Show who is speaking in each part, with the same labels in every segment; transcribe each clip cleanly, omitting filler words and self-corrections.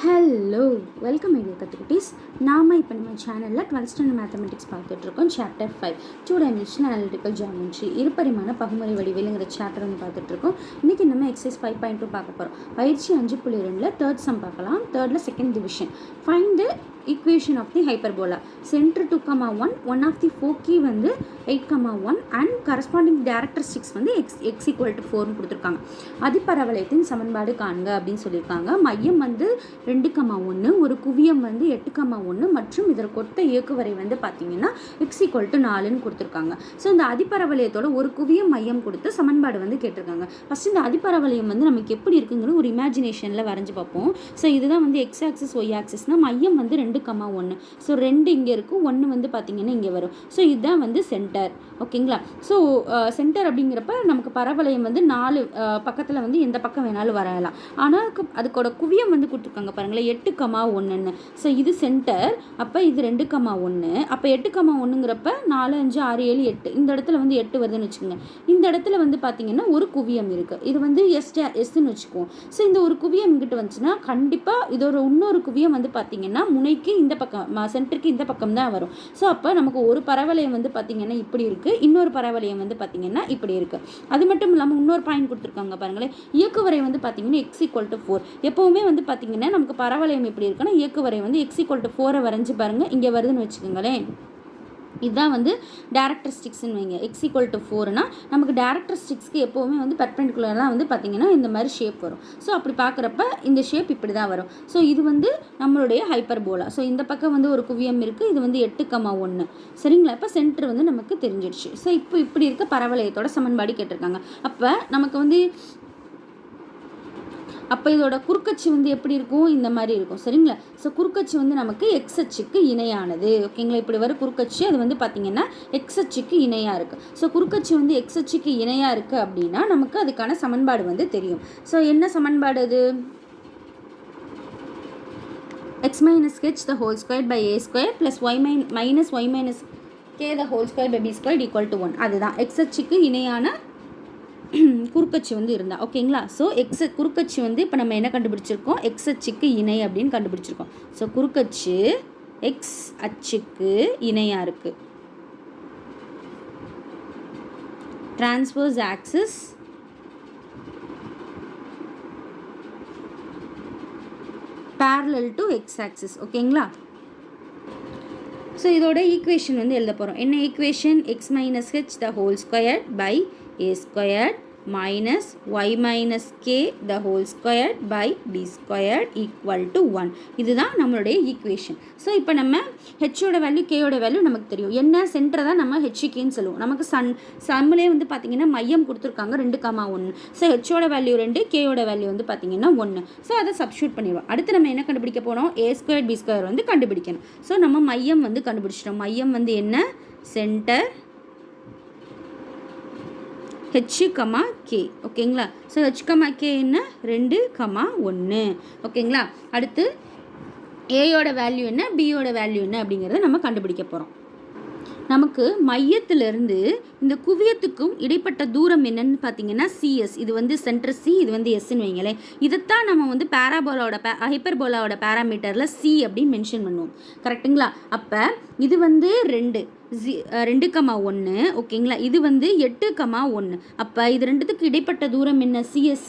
Speaker 1: Hello welcome idea கற்றுக்குட்டீஸ். நாம் இப்போ நம்ம சேனலில் 12th ஸ்டாண்டர்ட் மேத்தமெட்டிக்ஸ் பார்த்துட்ருக்கோம். சாப்டர் 5 2 டைமென்ஷனல் அனலிட்டிக்கல் ஜியோமெட்ரி இருபரிமாண பகுமுறை வடிவியலுங்கிற சாப்டர் வந்து பார்த்துட்ருக்கோம். இன்றைக்கி நம்ம எக்ஸசைஸ் 5.2 பார்க்க போகிறோம். பயிற்சி 5.2 தேர்ட் சம் பார்க்கலாம். தேர்டில் second division. Find the equation of the hyperbola. Centre 2,1 one of the foci வந்து 8,1 அண்ட் கரஸ்பாண்டிங் டேரக்டரிஸ்டிக்ஸ் வந்து x = 4 கொடுத்துருக்காங்க. அதிபரவளையத்தின் சமன்பாடு காண்க அப்படின்னு சொல்லியிருக்காங்க. மையம் வந்து 2,1, ஒரு குவியம் வந்து 8,1 மற்றும் இதற்கு ஒத்த இயக்குவரை வந்து பார்த்தீங்கன்னா x = 4ன்னு கொடுத்துருக்காங்க. ஸோ இந்த அதிபரவளையத்தோட ஒரு குவியம் மையம் கொடுத்து சமன்பாடு வந்து கேட்டிருக்காங்க. ஃபஸ்ட் இந்த அதிபரவளையம் வந்து நமக்கு எப்படி இருக்குங்கிறது ஒரு இமேஜினேஷனில் வரைஞ்சி பார்ப்போம். ஸோ இதுதான் வந்து எக்ஸ் ஆக்சிஸ் ஒய் ஆக்சிஸ்னால் மையம் வந்து 2,1. ஸோ 2 இங்கே இருக்கும், 1 வந்து பார்த்தீங்கன்னா இங்கே வரும். ஸோ இதுதான் வந்து சென்டர். ஓகேங்களா? ஸோ சென்டர் அப்படிங்கிறப்ப நமக்கு பரவளையம் வந்து 4 பக்கத்தில் வந்து எந்த பக்கம் வேணாலும் வரலாம். ஆனால் அதுக்கோட குவியம் வந்து கொடுத்துருக்காங்க பாருங்களேன், 8,1. ஸோ இது சென்டர். அப்போ இது 2,1. அப்போ 8,1ங்கிறப்ப 4 5 6 7 8 இந்த இடத்துல வந்து 8 வருதுன்னு வச்சுக்கோங்க. இந்த இடத்துல வந்து பார்த்தீங்கன்னா ஒரு குவியம் இருக்குது. இது வந்து எஸ்ன்னு வச்சுக்குவோம். ஸோ இந்த ஒரு குவியம் இங்கிட்டு வந்துச்சுன்னா கண்டிப்பாக இதோட இன்னொரு குவியம் வந்து பார்த்தீங்கன்னா முனைக்கு இந்த பக்கம் சென்டருக்கு இந்த பக்கம் தான் வரும். ஸோ அப்போ நமக்கு ஒரு பரவளையம் வந்து பார்த்தீங்கன்னா இப்படி இருக்குது, இன்னொரு பரவளையம் வந்து பார்த்தீங்கன்னா இப்படி இருக்குது. அது மட்டும் இல்லாமல் இன்னொரு பாயிண்ட் கொடுத்துருக்காங்க பாருங்களேன், இயக்குவரை வந்து பார்த்தீங்கன்னா x = 4. எப்போவுமே வந்து பார்த்தீங்கன்னா நமக்கு பரவளையம் எப்படி இருக்குன்னா இயக்குவரை வந்து x = 4 வரைஞ்சி பாருங்கள், இங்கே வருதுன்னு வச்சுக்கோங்களேன். இதுதான் வந்து டேரக்டரிஸ்டிக்ஸ்ன்னு வைங்க. x = 4னா நமக்கு டேரக்டரிஸ்டிக்ஸ்க்கு எப்போவுமே வந்து பெர்பெண்டிகுலராக வந்து பார்த்திங்கன்னா இந்த மாதிரி ஷேப் வரும். ஸோ அப்படி பார்க்குறப்ப இந்த ஷேப் இப்படி தான் வரும். ஸோ இது வந்து நம்மளுடைய ஹைப்பர்போலா. ஸோ இந்த பக்கம் வந்து ஒரு குவியம் இருக்குது, இது வந்து 8,1. சரிங்களா? இப்போ சென்டர் வந்து நமக்கு தெரிஞ்சிடுச்சு. ஸோ இப்போ இப்படி இருக்க பரவளையத்தோட சமன்பாடு கேட்டிருக்காங்க. அப்போ நமக்கு வந்து அப்போ இதோட குறுக்கச்சு வந்து எப்படி இருக்கும், இந்த மாதிரி இருக்கும். சரிங்களா? ஸோ குறுக்கச்சு வந்து நமக்கு எக்ஸ் அச்சுக்கு இணையானது. ஓகேங்களா? இப்படி வர குறுக்கச்சு அது வந்து பார்த்திங்கன்னா எக்ஸ் அச்சுக்கு இணையாக இருக்குது. ஸோ குறுக்கச்சு வந்து எக்ஸ் அச்சுக்கு இணையாக இருக்குது அப்படின்னா நமக்கு அதுக்கான சமன்பாடு வந்து தெரியும். ஸோ என்ன சமன்பாடு அது? x - h the whole squared by a square plus y minus k the whole squared by b squared = 1. அதுதான் எக்ஸ் அச்சுக்கு இணையான குறுக்கச்சு வந்து இருந்தால். ஓகேங்களா? ஸோ குறுக்கச்சு வந்து இப்போ நம்ம என்ன கண்டுபிடிச்சிருக்கோம், எக்ஸ் அச்சுக்கு இணை அப்படின்னு கண்டுபிடிச்சிருக்கோம். ஸோ குறுக்கச்சு எக்ஸ் அச்சுக்கு இணையாக இருக்குது. Transverse axis parallel to x axis. ஓகேங்களா? ஸோ இதோட ஈக்குவேஷன் வந்து எழுத போகிறோம். என்ன equation? x - h the whole squared by a squared minus y minus k the whole squared by b squared = 1. இதுதான் நம்மளுடைய ஈக்குவேஷன். ஸோ இப்போ நம்ம ஹெச்சோட வேல்யூ கேயோட வேல்யூ நமக்கு தெரியும். என்ன சென்டரை தான் நம்ம ஹெச்கேன்னு சொல்லுவோம். நமக்கு சம்மிலே வந்து பார்த்திங்கன்னா மையம் கொடுத்துருக்காங்க 2,1. ஸோ ஹெச்சோட வேல்யூ 2, கேயோட வேல்யூ வந்து பார்த்திங்கன்னா 1. ஸோ அதை சப்ஸ்டியூட் பண்ணிடுவோம். அடுத்து நம்ம என்ன கண்டுபிடிக்க போகிறோம்? a² b² வந்து கண்டுபிடிக்கணும். ஸோ நம்ம மையம் வந்து கண்டுபிடிச்சிட்டோம். மையம் வந்து என்ன? Centre h, k. ஓகேங்களா? ஸோ h, k என்ன? 2,1. ஓகேங்களா? அடுத்து ஏயோட வேல்யூ என்ன, பியோட வேல்யூ என்ன அப்படிங்கிறத நம்ம கண்டுபிடிக்க போகிறோம். நமக்கு மையத்திலிருந்து இந்த குவியத்துக்கும் இடைப்பட்ட தூரம் என்னன்னு பார்த்தீங்கன்னா CS. இது வந்து சென்டர் C, இது வந்து Sன்னு வைங்களேன். இதைத்தான் நம்ம வந்து ஹைப்பர்போலாவோட பேராமீட்டரில் C அப்படின்னு மென்ஷன் பண்ணுவோம். கரெக்டுங்களா? அப்போ இது வந்து 2,1. ஓகேங்களா? இது வந்து 8,1. அப்போ இது ரெண்டுத்துக்கு இடைப்பட்ட தூரம் என்ன? CS.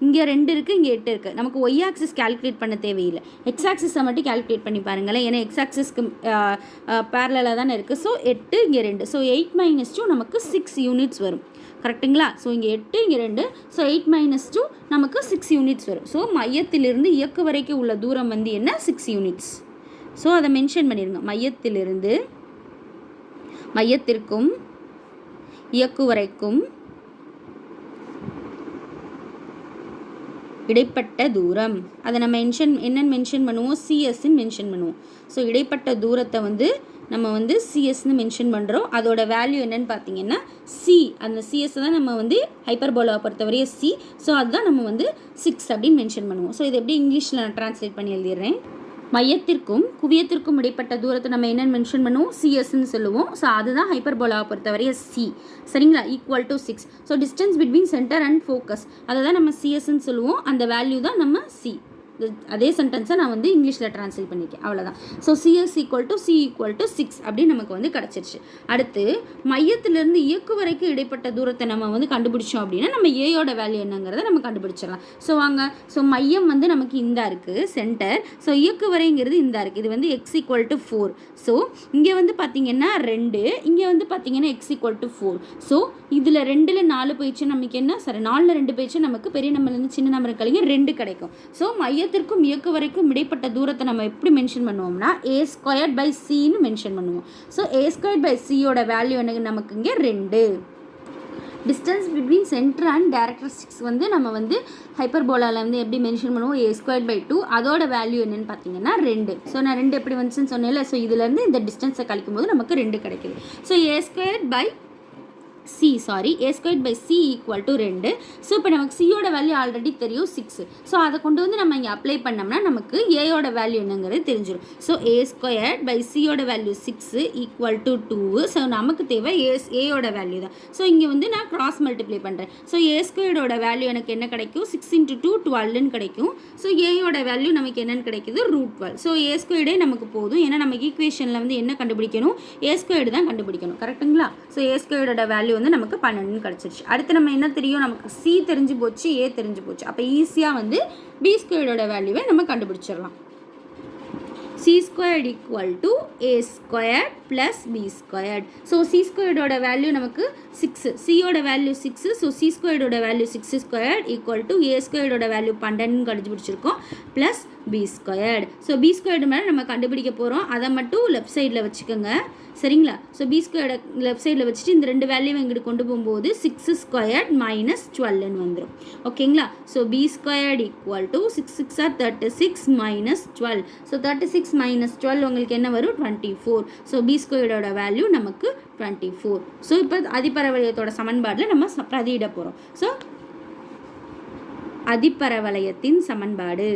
Speaker 1: இங்கே 2 இருக்குது, இங்கே 8 இருக்குது. நமக்கு ஒய் ஆக்சிஸ் கால்குலேட் பண்ண தேவையில்லை, எக்ஸ் ஆக்சிஸை மட்டும் கால்குலேட் பண்ணி பாருங்களேன். ஏன்னா எக்ஸ் ஆக்சிஸ்க்கு பேரலாக தானே இருக்குது. ஸோ 8 இங்கே 2. ஸோ 8 - 2 நமக்கு 6 யூனிட்ஸ் வரும். கரெக்டுங்களா? ஸோ இங்கே 8 இங்கே 2. ஸோ 8 - 2 நமக்கு 6 யூனிட்ஸ் வரும். ஸோ மையத்திலிருந்து இயக்கு வரைக்கும் உள்ள தூரம் வந்து என்ன? 6 யூனிட்ஸ். ஸோ அதை மென்ஷன் பண்ணிடுங்க. மையத்திற்கும் இயக்குவரைக்கும் இடைப்பட்ட தூரம், அதை நம்ம என்னன்னு மென்ஷன் பண்ணுவோம்? சிஎஸ்ன்னு மென்ஷன் பண்ணுவோம். ஸோ இடைப்பட்ட தூரத்தை வந்து நம்ம வந்து சிஎஸ்ன்னு மென்ஷன் பண்ணுறோம். அதோட வேல்யூ என்னன்னு பார்த்தீங்கன்னா சி. அந்த சிஎஸ் தான் நம்ம வந்து ஹைப்பர்போலாவை பொறுத்தவரையே சி. ஸோ அதுதான் நம்ம வந்து 6 அப்படின்னு மென்ஷன் பண்ணுவோம். ஸோ இது எப்படி இங்கிலீஷில் நான் ட்ரான்ஸ்லேட் பண்ணி எழுதிடுறேன். மையத்திற்கும் குவியத்திற்கும் இடைப்பட்ட தூரத்தை நம்ம என்னென்னு மென்ஷன் பண்ணுவோம்? சிஎஸ்ன்னு சொல்லுவோம். ஸோ அதுதான் ஹைப்பர்போலாவை பொறுத்தவரைய சி. சரிங்களா? = 6. So distance between centre and focus அதை தான் நம்ம சிஎஸ்ன்னு சொல்லுவோம். அந்த வேல்யூ தான் நம்ம சி. அதே சென்டென்ஸை நான் வந்து இங்கிலீஷில் ட்ரான்ஸ்லேட் பண்ணியிருக்கேன், அவ்வளோதான். ஸோ CS = C = 6 அப்படின்னு நமக்கு வந்து கிடச்சிருச்சு. அடுத்து மையத்திலிருந்து இயக்கு வரைக்கும் இடைப்பட்ட தூரத்தை நம்ம வந்து கண்டுபிடிச்சோம் அப்படின்னா நம்ம ஏயோட வேல்யூ என்னங்கிறத நம்ம கண்டுபிடிச்சிடலாம். ஸோ வாங்க, ஸோ மையம் வந்து நமக்கு இந்த இருக்குது சென்டர். ஸோ இயக்கு வரைங்கிறது இந்த இருக்குது, இது வந்து x = 4. ஸோ இங்கே வந்து பார்த்தீங்கன்னா 2, இங்கே வந்து பார்த்தீங்கன்னா x = 4. ஸோ இதில் 2ல் 4 போயிடுச்சு நமக்கு என்ன, சரி 4ல் 2 போயிடுச்சு நமக்கு பெரிய நம்பர்லேருந்து சின்ன நம்பர் கழிங்க 2 கிடைக்கும். ஸோ மையத்திற்கும் இயக்கு வரைக்கும் இடைப்பட்ட தூரத்தை நம்ம எப்படி மென்ஷன் பண்ணுவோம்னா a²/c மென்ஷன் பண்ணுவோம். ஸோ a²/c வேல்யூ எனக்கு நமக்கு இங்கே 2. Distance between centre and directrix வந்து நம்ம வந்து ஹைப்பர்போலாவில் வந்து எப்படி மென்ஷன் பண்ணுவோம், a²/2. அதோட வேல்யூ என்னென்னு பார்த்தீங்கன்னா 2. ஸோ நான் 2 எப்படி வந்துச்சுன்னு சொன்னேன்ல, ஸோ இதுலேருந்து இந்த டிஸ்டன்ஸை கழிக்கும் போது நமக்கு 2 கிடைக்குது. So a²/c = 2. ஸோ இப்போ நமக்கு சியோட வேல்யூ ஆல்ரெடி தெரியும் 6. ஸோ அதை கொண்டு வந்து நம்ம இங்கே அப்ளை பண்ணோம்னா நமக்கு ஏயோட வேல்யூ என்னங்கிறது தெரிஞ்சிடும். So a²/c value 6 = 2. ஸோ நமக்கு தேவை ஏயோட வேல்யூ தான். ஸோ இங்கே வந்து நான் கிராஸ் மல்டிப்ளை பண்ணுறேன். ஸோ a² வேல்யூ எனக்கு என்ன கிடைக்கும், 6 × 2 12ன்னு கிடைக்கும். ஸோ ஏயோட வேல்யூ நமக்கு என்னென்னு கிடைக்குது, √12. ஸோ a² நமக்கு போதும், ஏன்னா நமக்கு ஈக்குவேஷனில் வந்து என்ன கண்டுபிடிக்கணும், a² தான் கண்டுபிடிக்கணும், கரெக்டுங்களா? ஸோ a² வேல்யூ வந்து நமக்கு 12 கிடச்சிருச்சு. அடுத்து நம்ம என்ன தெரியும், நமக்கு C தெரிஞ்சு போச்சு, A தெரிஞ்சு போச்சு. அப்போ ஈஸியாக வந்து b² வேல்யூவை நம்ம கண்டுபிடிச்சிடலாம். c² = a² + b². So c² value நமக்கு 6, c value 6. So c² value 6² a² value 12 கண்டுபிடிச்சிருக்கோம் ப்ளஸ் b². ஸோ b² மேலே நம்ம கண்டுபிடிக்க போகிறோம், அதை மட்டும் லெஃப்ட் சைடில் வச்சுக்கோங்க, சரிங்களா? ஸோ b² லெஃப்ட் சைடில் வச்சுட்டு இந்த 2 வேல்யூவை இங்கிட்டு கொண்டு போகும்போது 6² - 12ன்னு வந்துடும், ஓகேங்களா? So b² = 6 × 6 = 36 - 12. ஸோ 36 - 12 உங்களுக்கு என்ன வரும், 24. ஸோ b² வேல்யூ நமக்கு 24. ஸோ இப்போ அதிபரவளையத்தோட சமன்பாடில் நம்ம பிரதியிட போகிறோம். ஸோ அதிபரவளையத்தின் சமன்பாடு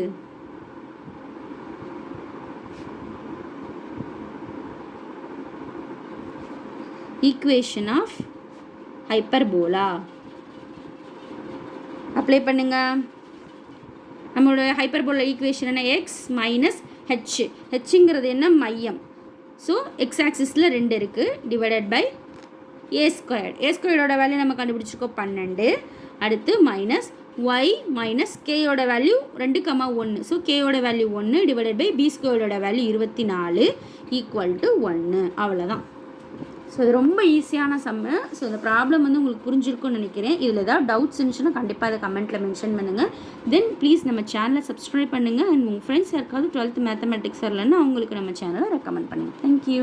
Speaker 1: equation of hyperbola அப்ளை பண்ணுங்க. நம்மளோட ஹைப்பர்போலா ஈக்குவேஷன் என்ன, x - h. ஹெச்ங்கிறது என்ன, மையம். ஸோ எக்ஸ் ஆக்சிஸில் 2 இருக்குது, divided by a². a² value நம்ம கண்டுபிடிச்சிருக்கோம் 12. அடுத்து minus y - k value 2,1. So k value 1 divided by b² value 24 = 1. அவ்வளோதான். ஸோ இது ரொம்ப ஈஸியான சம்மு. ஸோ இந்த ப்ராப்ளம் வந்து உங்களுக்கு புரிஞ்சிருக்கும்னு நினைக்கிறேன். இதில் ஏதாவது டவுட்ஸ் இருந்துச்சுன்னா கண்டிப்பாக அதை கமெண்ட்டில் மென்ஷன் பண்ணுங்கள். தென் ப்ளீஸ் நம்ம சேனலை சப்ஸ்கிரைப் பண்ணுங்கள். அண்ட் உங்கள் ஃப்ரெண்ட்ஸ் யாருக்காவது 12th மேத்தமெட்டிக்ஸ் வரலன்னா அவங்களுக்கு நம்ம சேனலை ரெக்கமெண்ட் பண்ணுங்கள். தேங்க்யூ.